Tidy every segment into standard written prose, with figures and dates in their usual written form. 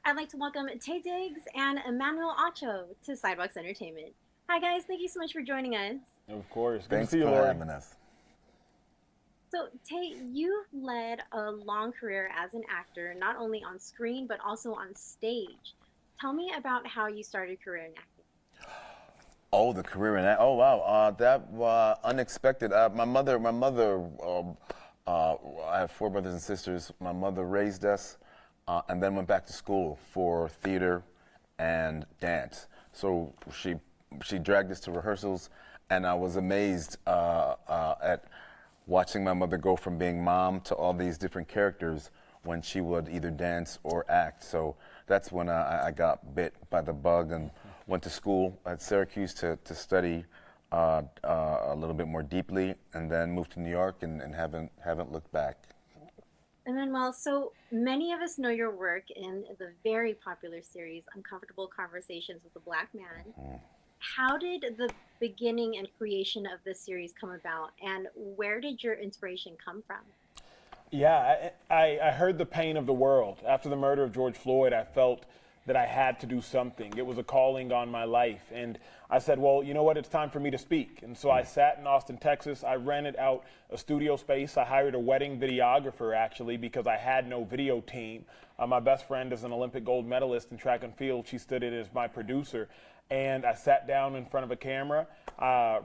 I'd like to welcome Taye Diggs and Emmanuel Acho to Sidewalks Entertainment. Hi, guys. Thank you so much for joining us. Of course. Good to Thanks see you, for Lori. having us. So, Taye, you've led a long career as an actor, not only on screen, but also on stage. Tell me about how you started a career in acting. Oh, the career in that. Oh, wow. That was unexpected. I have four brothers and sisters. My mother raised us and then went back to school for theater and dance. So she dragged us to rehearsals, and I was amazed at watching my mother go from being mom to all these different characters when she would either dance or act. So that's when I got bit by the bug and went to school at Syracuse to study a little bit more deeply, and then moved to New York and haven't looked back. Emmanuel, so many of us know your work in the very popular series Uncomfortable Conversations with a Black Man. How did the beginning and creation of this series come about, and where did your inspiration come from? Yeah, I heard the pain of the world. After the murder of George Floyd, I felt that I had to do something. It was a calling on my life. And I said, well, you know what? It's time for me to speak. And so I sat in Austin, Texas. I rented out a studio space. I hired a wedding videographer, actually, because I had no video team. My best friend is an Olympic gold medalist in track and field. She stood in as my producer. And I sat down in front of a camera,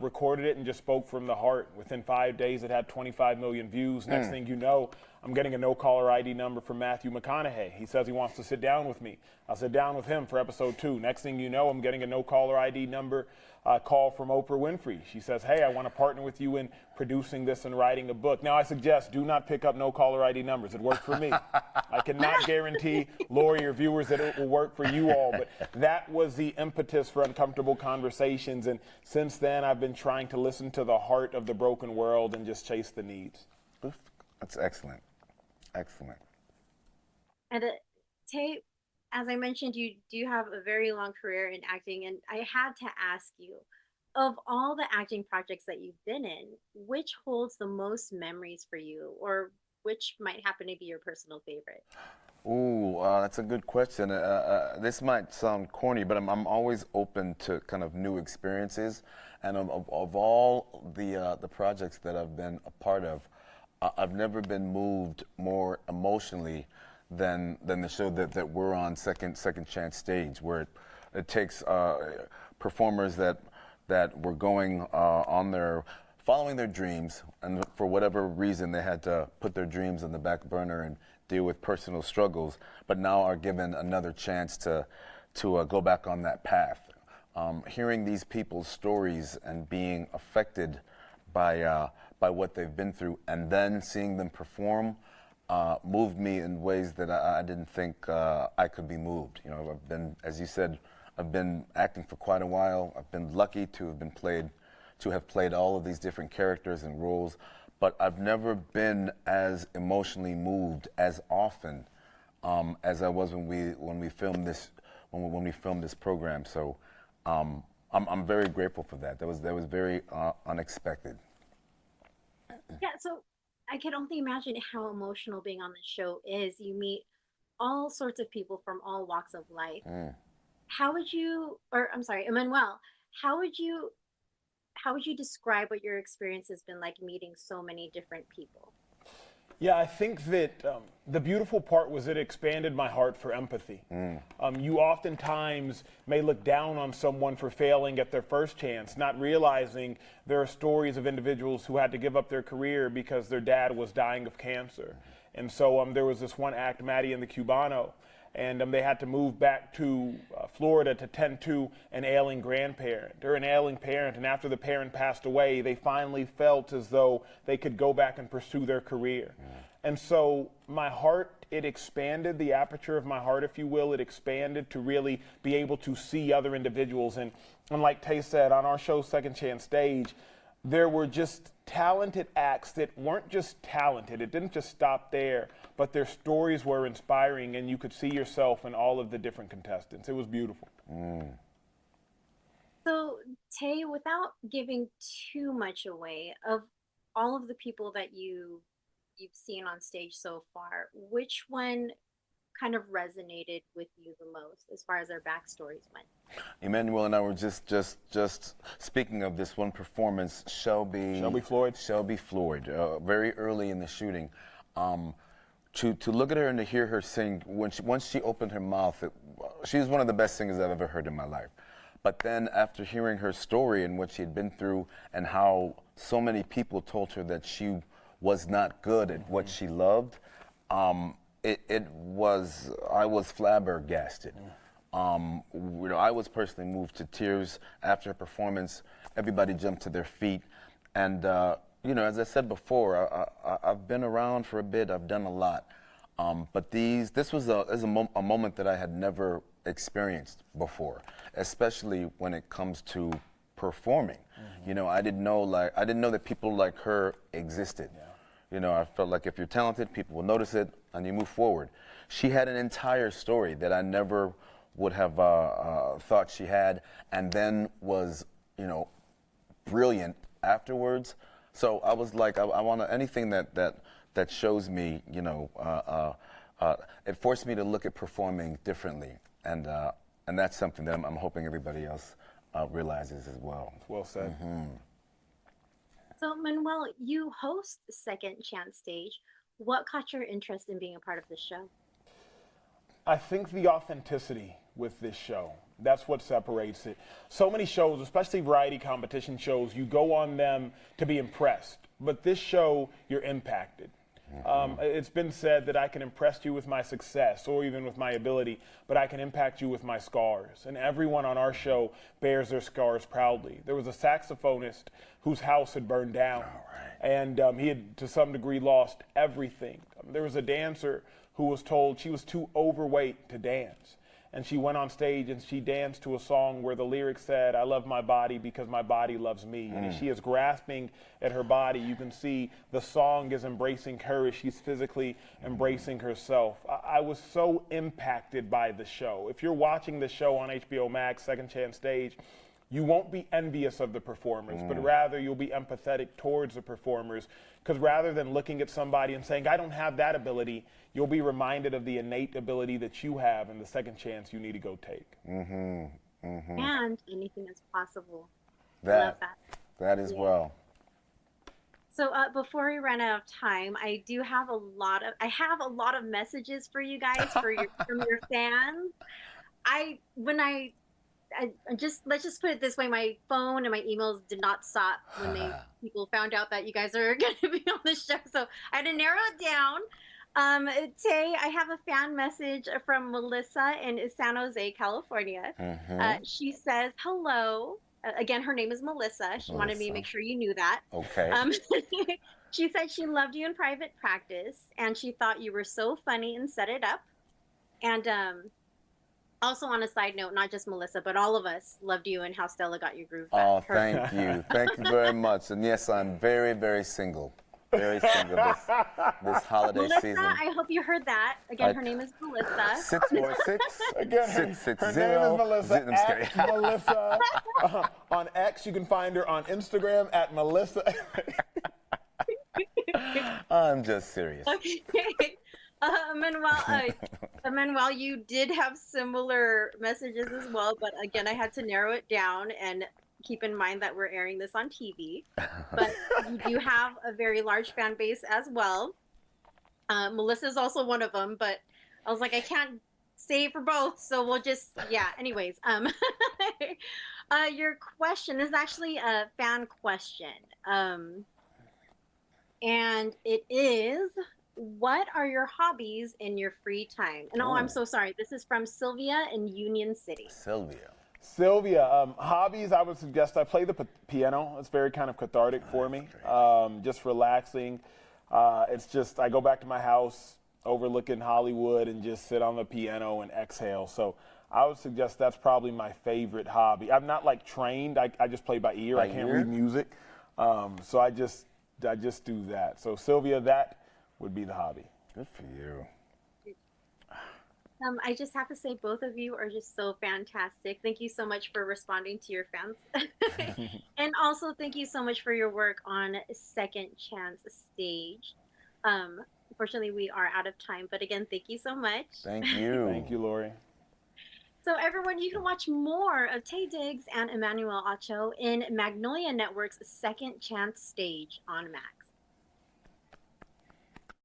recorded it, and just spoke from the heart. Within 5 days, it had 25 million views. Next thing you know, I'm getting a no-caller ID number from Matthew McConaughey. He says he wants to sit down with me. I'll sit down with him for episode 2. Next thing you know, I'm getting a no-caller ID number call from Oprah Winfrey. She says, hey, I want to partner with you in producing this and writing a book. Now, I suggest do not pick up no-caller ID numbers. It worked for me. I cannot guarantee, Lori, or viewers, that it will work for you all, but that was the impetus for Uncomfortable Conversations. And since then, I've been trying to listen to the heart of the broken world and just chase the needs. Oof, that's excellent. Excellent. And Tay, as I mentioned, you do have a very long career in acting, and I had to ask you, of all the acting projects that you've been in, which holds the most memories for you, or which might happen to be your personal favorite? Ooh, that's a good question. This might sound corny, but I'm always open to kind of new experiences. And of all the projects that I've been a part of, I've never been moved more emotionally than the show that we're on, Second Chance Stage, where it takes performers that were going on their following their dreams, and for whatever reason they had to put their dreams on the back burner and deal with personal struggles, but now are given another chance to go back on that path. Hearing these people's stories and being affected by what they've been through, and then seeing them perform, moved me in ways that I didn't think I could be moved. You know, I've been, as you said, I've been acting for quite a while. I've been lucky to have played all of these different characters and roles, but I've never been as emotionally moved as often as I was when we filmed this program. So I'm very grateful for that. That was very unexpected. Yeah, so I can only imagine how emotional being on the show is. You meet all sorts of people from all walks of life. How would you, or I'm sorry, Emmanuel, how would you how would you describe what your experience has been like meeting so many different people? Yeah, I think that the beautiful part was it expanded my heart for empathy. You oftentimes may look down on someone for failing at their first chance, not realizing there are stories of individuals who had to give up their career because their dad was dying of cancer. And so there was this one act, Maddie and the Cubano, and they had to move back to Florida to tend to an ailing grandparent or an ailing parent. And after the parent passed away, they finally felt as though they could go back and pursue their career. And so my heart, it expanded, the aperture of my heart, if you will, it expanded to really be able to see other individuals. And like Tay said, on our show, Second Chance Stage, there were just talented acts that weren't just talented. It didn't just stop there, but their stories were inspiring, and you could see yourself in all of the different contestants. It was beautiful. So, Tay, without giving too much away, of all of the people that you've seen on stage so far, which one kind of resonated with you the most as far as their backstories went? Emmanuel and I were just speaking of this one performance, Shelby Floyd, very early in the shooting. To look at her and to hear her sing, once she opened her mouth, she's one of the best singers I've ever heard in my life. But then after hearing her story and what she had been through and how so many people told her that she was not good at what she loved, I was flabbergasted. I was personally moved to tears after her performance. Everybody jumped to their feet. And, as I said before, I've been around for a bit. I've done a lot. But this was a moment that I had never experienced before, especially when it comes to performing. I didn't know that people like her existed. I felt like if you're talented, people will notice it and you move forward. She had an entire story that I never would have thought she had, and then was, brilliant afterwards. So I was like, I want anything that shows me, it forced me to look at performing differently, and that's something that I'm hoping everybody else realizes as well. Well said. So, Manuel, you host Second Chance Stage. What caught your interest in being a part of the show? I think the authenticity with this show, that's what separates it. So many shows, especially variety competition shows, you go on them to be impressed. But this show, you're impacted. It's been said that I can impress you with my success or even with my ability, but I can impact you with my scars. And everyone on our show bears their scars proudly. There was a saxophonist whose house had burned down, and he had, to some degree, lost everything. There was a dancer who was told she was too overweight to dance. And she went on stage and she danced to a song where the lyrics said, "I love my body because my body loves me." And as she is grasping at her body, you can see the song is embracing her as she's physically embracing herself. I was so impacted by the show. If you're watching the show on HBO Max, Second Chance Stage, you won't be envious of the performers, but rather you'll be empathetic towards the performers. Because rather than looking at somebody and saying, "I don't have that ability," you'll be reminded of the innate ability that you have and the second chance you need to go take. And anything is possible. I love that. That as well. So before we run out of time, I have a lot of messages for you guys from your fans. Let's just put it this way: my phone and my emails did not stop when people found out that you guys are going to be on the show. So I had to narrow it down. Tay, I have a fan message from Melissa in San Jose, California. She says, "Hello." Again, her name is Melissa. She wanted me to make sure you knew that. Okay. She said she loved you in private practice, and she thought you were so funny and set it up. And also, on a side note, not just Melissa, but all of us loved you and how Stella got your groove back. Oh, thank you. Thank you very much. And yes, I'm very, very single. Very single this holiday Melissa, season. I hope you heard that. Again, her name is Melissa. 646 Again, her name is Melissa. Melissa. On X, you can find her on Instagram at Melissa. I'm just serious. Okay. Manuel, you did have similar messages as well, but again, I had to narrow it down and keep in mind that we're airing this on TV. But you do have a very large fan base as well. Melissa is also one of them, but I was like, I can't say it for both, so we'll just, anyways. Your question is actually a fan question. And it is, what are your hobbies in your free time? And I'm so sorry. This is from Sylvia in Union City. Sylvia, hobbies, I would suggest I play the piano. It's very kind of cathartic for me, just relaxing. It's just, I go back to my house overlooking Hollywood and just sit on the piano and exhale. So I would suggest that's probably my favorite hobby. I'm not like trained. I just play by ear. I can't read music. So I just do that. So Sylvia, that would be the hobby. Good for you. I just have to say both of you are just so fantastic. Thank you so much for responding to your fans. And also thank you so much for your work on Second Chance Stage. Unfortunately, we are out of time. But again, thank you so much. Thank you. Thank you, Lori. So, everyone, you can watch more of Taye Diggs and Emmanuel Acho in Magnolia Network's Second Chance Stage on Max.